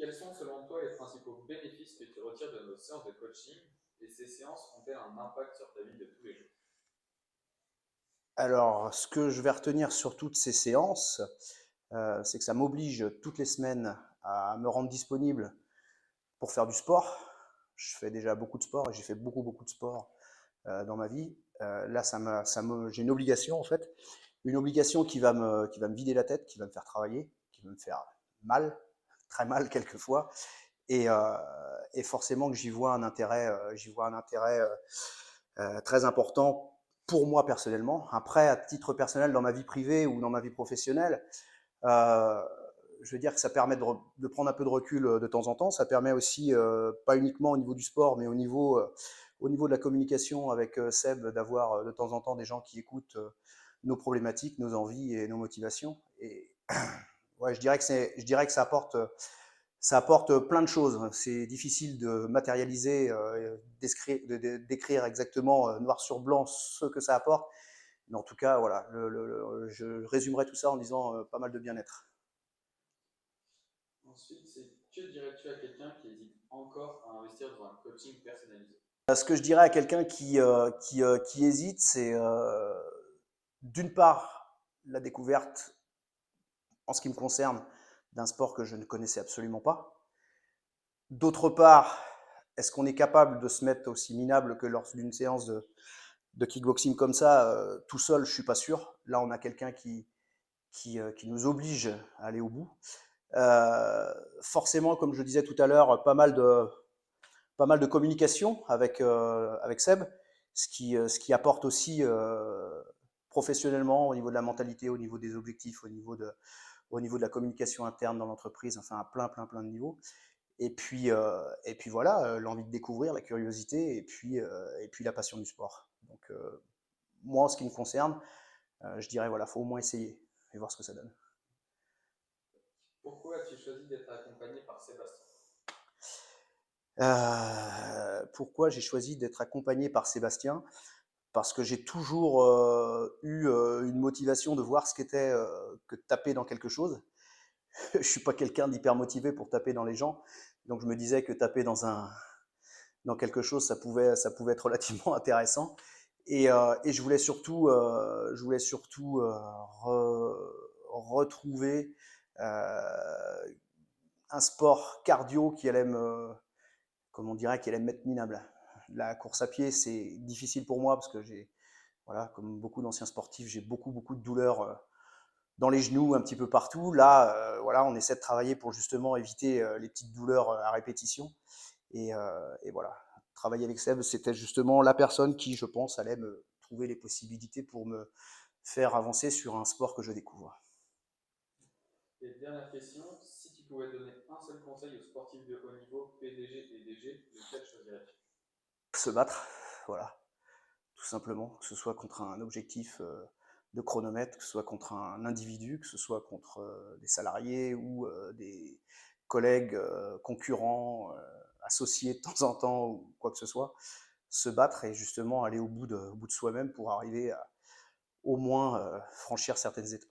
Quels sont selon toi les principaux bénéfices que tu retires de nos séances de coaching et ces séances ont-elles un impact sur ta vie de tous les jours? Alors, ce que je vais retenir sur toutes ces séances, c'est que ça m'oblige toutes les semaines à me rendre disponible pour faire du sport. Je fais déjà beaucoup de sport et j'ai fait beaucoup de sport dans ma vie. Là, j'ai une obligation en fait, une obligation qui va me vider la tête, qui va me faire travailler, qui va me faire mal, très mal quelquefois, et, euh, et forcément que j'y vois un intérêt très important pour moi personnellement. Après, à titre personnel, dans ma vie privée ou dans ma vie professionnelle, euh, je veux dire que ça permet de prendre un peu de recul de temps en temps. Ça permet aussi, pas uniquement au niveau du sport, mais au niveau de la communication avec Seb, d'avoir de temps en temps des gens qui écoutent nos problématiques, nos envies et nos motivations. Et ouais, je dirais que ça apporte plein de choses. C'est difficile de matérialiser, d'écrire exactement noir sur blanc ce que ça apporte. Mais en tout cas, voilà, je résumerai tout ça en disant pas mal de bien-être. Ensuite, c'est que dirais-tu à quelqu'un qui hésite encore à investir dans un coaching personnalisé? Ce que je dirais à quelqu'un qui hésite, c'est d'une part la découverte, en ce qui me concerne, d'un sport que je ne connaissais absolument pas. D'autre part, est-ce qu'on est capable de se mettre aussi minable que lors d'une séance de kickboxing comme ça, tout seul, je suis pas sûr. Là, on a quelqu'un qui nous oblige à aller au bout. Forcément, comme je disais tout à l'heure, pas mal de communication avec Seb, ce qui apporte aussi professionnellement au niveau de la mentalité, au niveau des objectifs, au niveau de la communication interne dans l'entreprise, enfin à plein de niveaux. Et puis voilà, l'envie de découvrir, la curiosité, et puis la passion du sport. Donc moi, en ce qui me concerne, je dirais voilà, faut au moins essayer et voir ce que ça donne. Pourquoi as-tu choisi d'être accompagné par Sébastien? Pourquoi j'ai choisi d'être accompagné par Sébastien? Parce que j'ai toujours eu une motivation de voir ce qu'était que de taper dans quelque chose. Je suis pas quelqu'un d'hyper motivé pour taper dans les gens, donc je me disais que taper dans quelque chose, ça pouvait être relativement intéressant. Et je voulais surtout retrouver euh, un sport cardio qui allait comme on dirait, qui allait me mettre minable. La course à pied, c'est difficile pour moi parce que voilà, comme beaucoup d'anciens sportifs, j'ai beaucoup de douleurs dans les genoux, un petit peu partout. Là, voilà, on essaie de travailler pour justement éviter les petites douleurs à répétition. Et voilà, travailler avec Seb, c'était justement la personne qui, je pense, allait me trouver les possibilités pour me faire avancer sur un sport que je découvre. Et dernière question, si tu pouvais donner un seul conseil aux sportifs de haut niveau, PDG et DG, lequel choisirais-tu? Se battre, voilà, tout simplement, que ce soit contre un objectif de chronomètre, que ce soit contre un individu, que ce soit contre des salariés ou des collègues, concurrents, associés de temps en temps ou quoi que ce soit, se battre et justement aller au bout de soi-même pour arriver à au moins franchir certaines étapes.